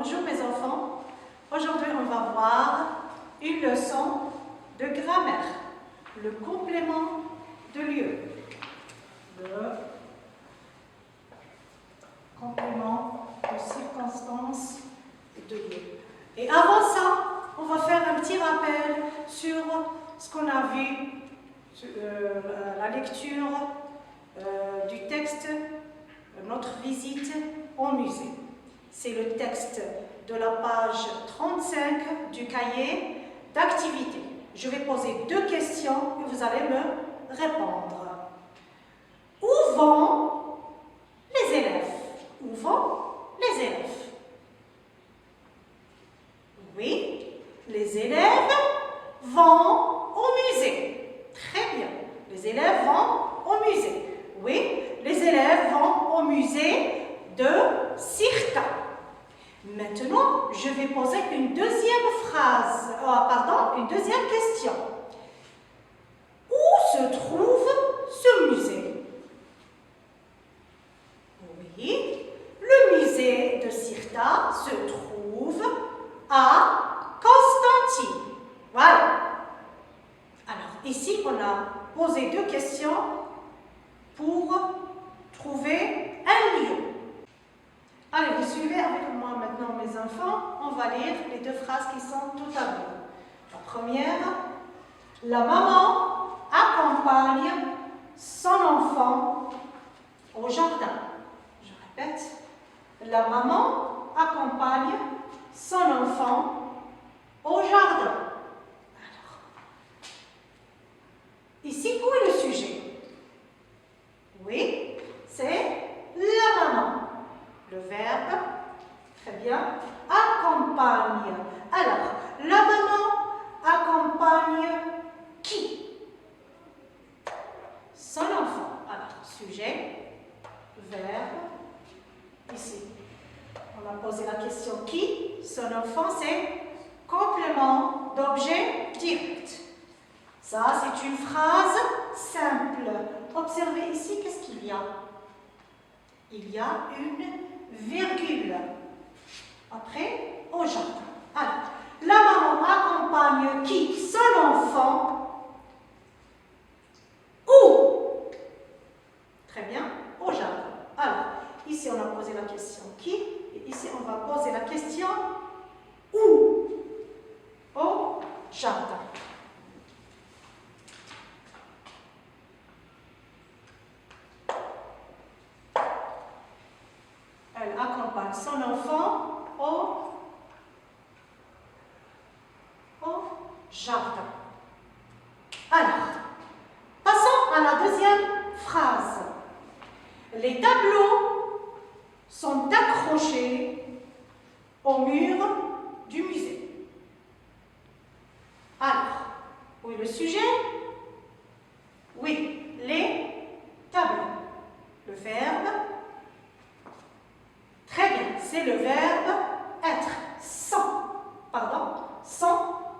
Bonjour mes enfants, aujourd'hui on va voir une leçon de grammaire, le complément de lieu. Le complément de circonstance de lieu. Et avant ça, on va faire un petit rappel sur ce qu'on a vu, la lecture du texte, notre visite au musée. C'est le texte de la page 35 du cahier d'activité. Je vais poser deux questions et vous allez me répondre. Où vont les élèves? Où vont les élèves? Oui, les élèves vont au musée. Très bien. Les élèves vont au musée. Oui, les élèves vont au musée de Cirta. Maintenant, je vais poser une deuxième une deuxième question. Où se trouve ce musée? Oui, le musée de Cirta se trouve à Constantine. Voilà. Alors, ici, on a posé deux questions pour trouver un lieu. Allez, vous suivez avec moi maintenant, mes enfants. On va lire les deux phrases qui sont tout à l'heure. La première, la maman accompagne son enfant au jardin. Je répète, la maman accompagne son enfant au jardin. Alors, ici, où est le sujet? Oui, c'est la maman. Le verbe, très bien, accompagne. Alors, la maman accompagne qui? Son enfant. Alors, sujet, verbe, ici. On a posé la question qui? Son enfant, c'est complément d'objet direct. Ça, c'est une phrase simple. Observez ici, qu'est-ce qu'il y a? Il y a une virgule. Après, au jardin. Alors, la maman accompagne qui? Son enfant. Où? Très bien, au jardin. Alors, ici on a posé la question qui, et ici on va poser la question où? Au jardin. Elle accompagne son enfant au jardin. Alors, passons à la deuxième phrase. Les tableaux sont accrochés au mur du musée. Alors, où est le sujet? Oui, les tableaux. Le verbe. Très bien, c'est le verbe être, sans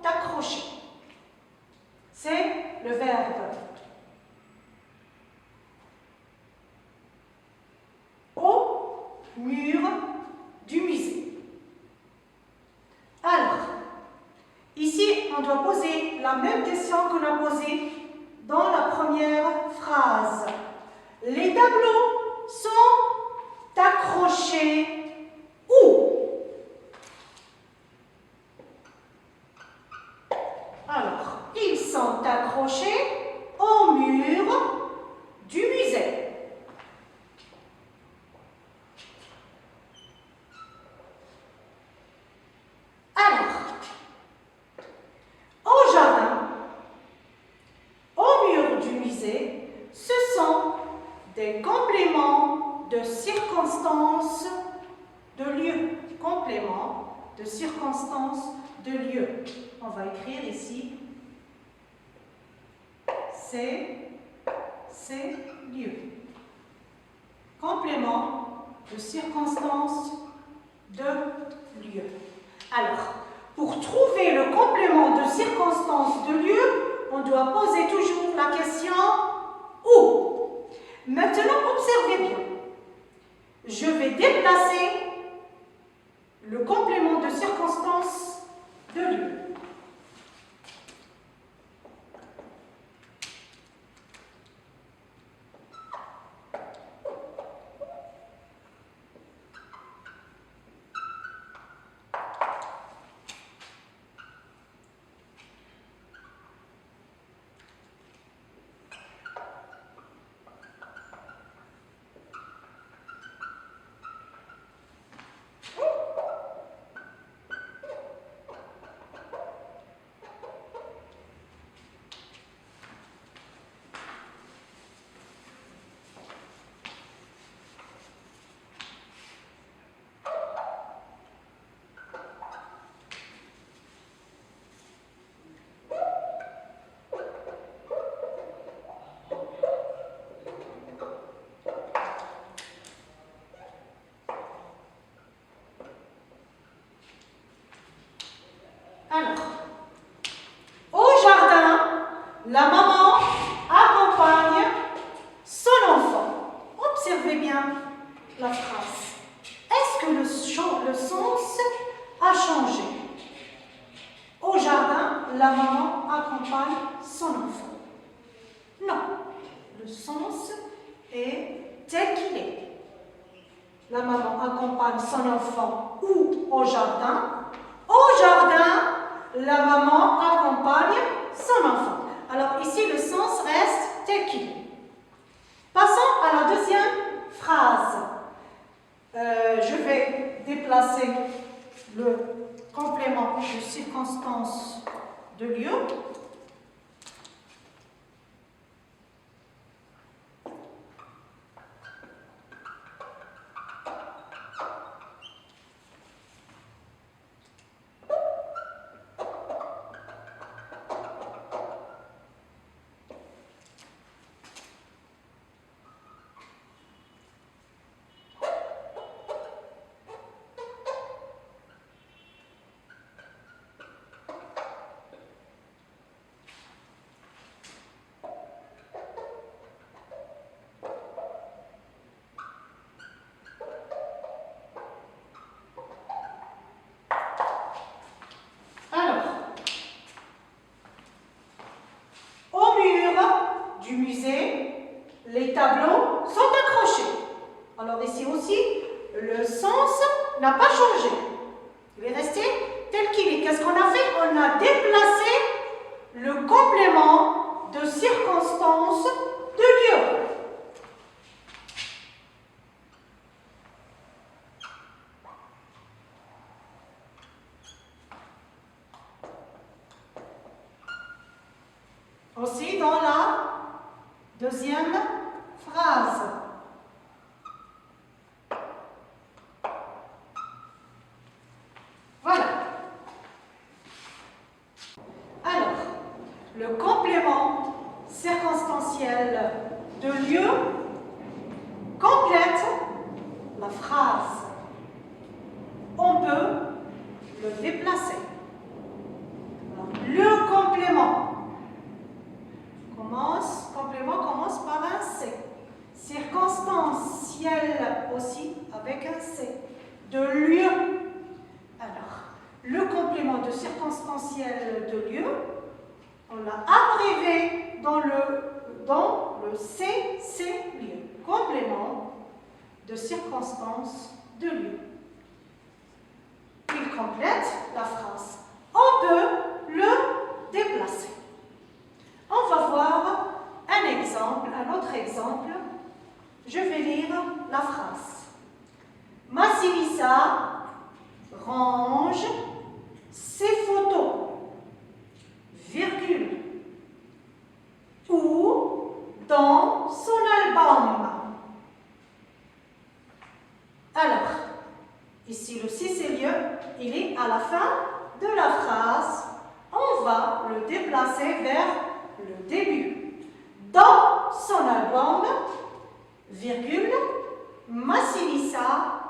accrocher. C'est le verbe au mur du musée. Alors, ici, on doit poser la même question qu'on a posée dans la première phrase. Les tableaux sont accrochés où? Alors, ils sont accrochés au mur du musée. Alors, au jardin, au mur du musée, ce sont des compléments de circonstances de lieu. Complément de circonstances de lieu. On va écrire ici ces lieux. Complément de circonstances de lieu. Alors, pour trouver le complément de circonstances de lieu, on doit poser toujours la question où. Maintenant, observez bien. Je vais déplacer le le complément de circonstance de lieu. Alors, au jardin, la maman accompagne son enfant. Observez bien la phrase. Est-ce que le sens a changé? Au jardin, la maman accompagne son enfant. Non, le sens est tel qu'il est. La maman accompagne son enfant où au jardin? Au jardin, la maman accompagne son enfant. Alors ici, le sens reste tel qu'il est. Passons à la deuxième phrase. Je vais déplacer le complément de circonstance de lieu. Du musée, les tableaux sont accrochés. Alors ici aussi, le sens n'a pas changé. Il est resté tel qu'il est. Qu'est-ce qu'on a fait? On a déplacé le complément de circonstance de lieu. Aussi dans la deuxième phrase. Voilà. Alors, le complément circonstanciel de lieu complète la phrase. On peut le déplacer. Alors, le complément commence par un C. Circonstanciel aussi avec un C. De lieu. Alors, le complément de circonstanciel de lieu, on l'a abrévé dans le C lieu. Complément de circonstance de lieu. Il complète la phrase. On peut le déplacer. On va voir un autre exemple. Je vais lire la phrase. Massinissa range ses photos, virgule, ou dans son album. Alors, ici le lieu, il est à la fin de la phrase. On va le déplacer vers le début. Dans son album, virgule, Massinissa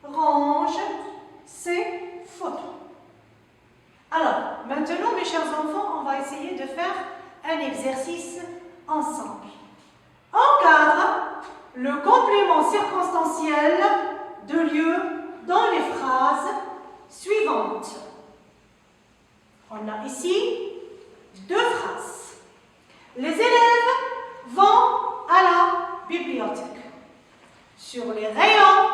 range ses photos. Alors, maintenant, mes chers enfants, on va essayer de faire un exercice ensemble. Encadre le complément circonstanciel de lieu dans les phrases on a ici deux phrases. Les élèves vont à la bibliothèque. Sur les rayons,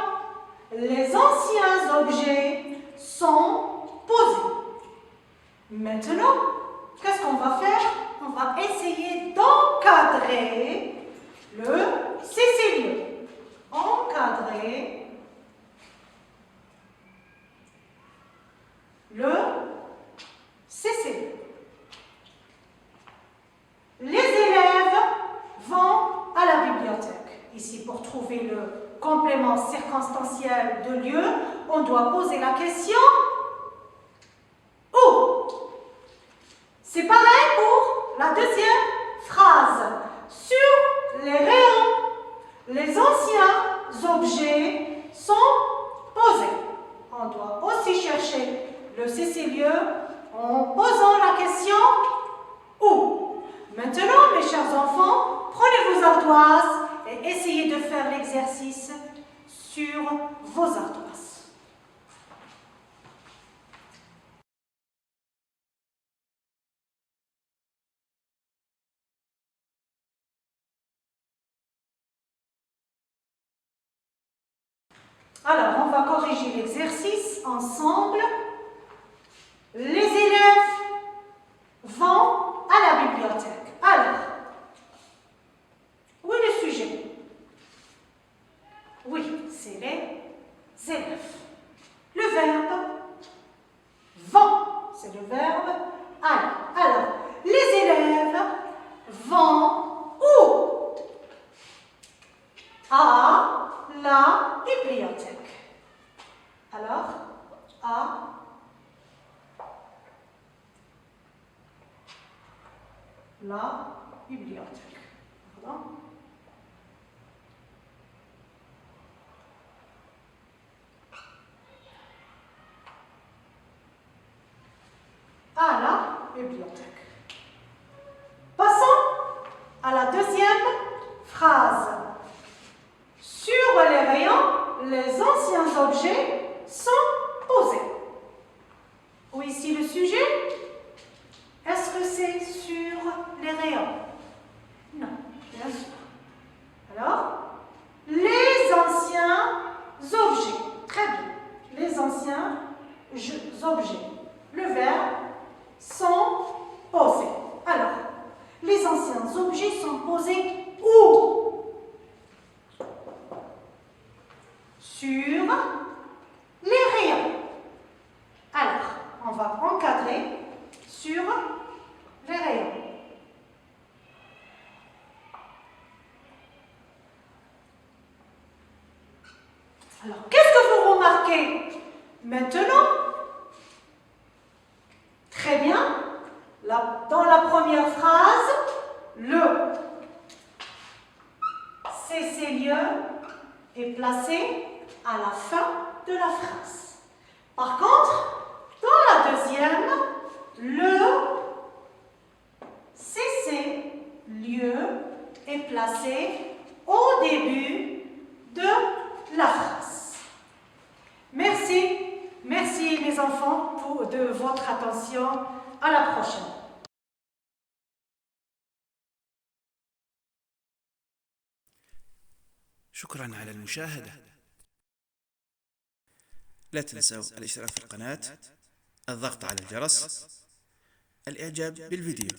les anciens objets sont posés. Maintenant, qu'est-ce qu'on va faire? On va essayer d'encadrer le cécilieux. Encadrer le cécilieux. Les élèves vont à la bibliothèque. Ici, pour trouver le complément circonstanciel de lieu, on doit poser la question où? C'est pareil pour la deuxième phrase. Sur les rayons, les anciens objets sont posés. On doit aussi chercher le cécilieux en posant la question où? Maintenant, mes chers enfants, prenez vos ardoises et essayez de faire l'exercice sur vos ardoises. Alors, on va corriger l'exercice ensemble. Les élèves vont à la bibliothèque. Alors, où est le sujet? Oui, c'est les élèves. Le verbe vont, c'est le verbe aller. Alors, les élèves vont où? À la bibliothèque. Alors, à la bibliothèque. Pardon. À la bibliothèque. Passons à la deuxième phrase. Sur les rayons, les anciens objets sont posés. Où est ici le sujet? Est-ce que c'est sur les rayons? Non, bien sûr. Alors, les anciens objets. Très bien. Les anciens objets. Le verbe sont posés. Alors, les anciens objets sont posés où? Sur les rayons. Alors, on va encadrer sur les rayons. Alors, qu'est-ce que vous remarquez maintenant? Très bien. Dans la première phrase, le cécilieux est placé à la fin de la phrase. Par contre, dans la deuxième, le cécilieux est placé au début de la phrase. Merci. Merci mes enfants de votre attention. À la prochaine. شكرا على المشاهدة. لا تنسوا الاشتراك في القناة، الضغط على الجرس، الإعجاب بالفيديو.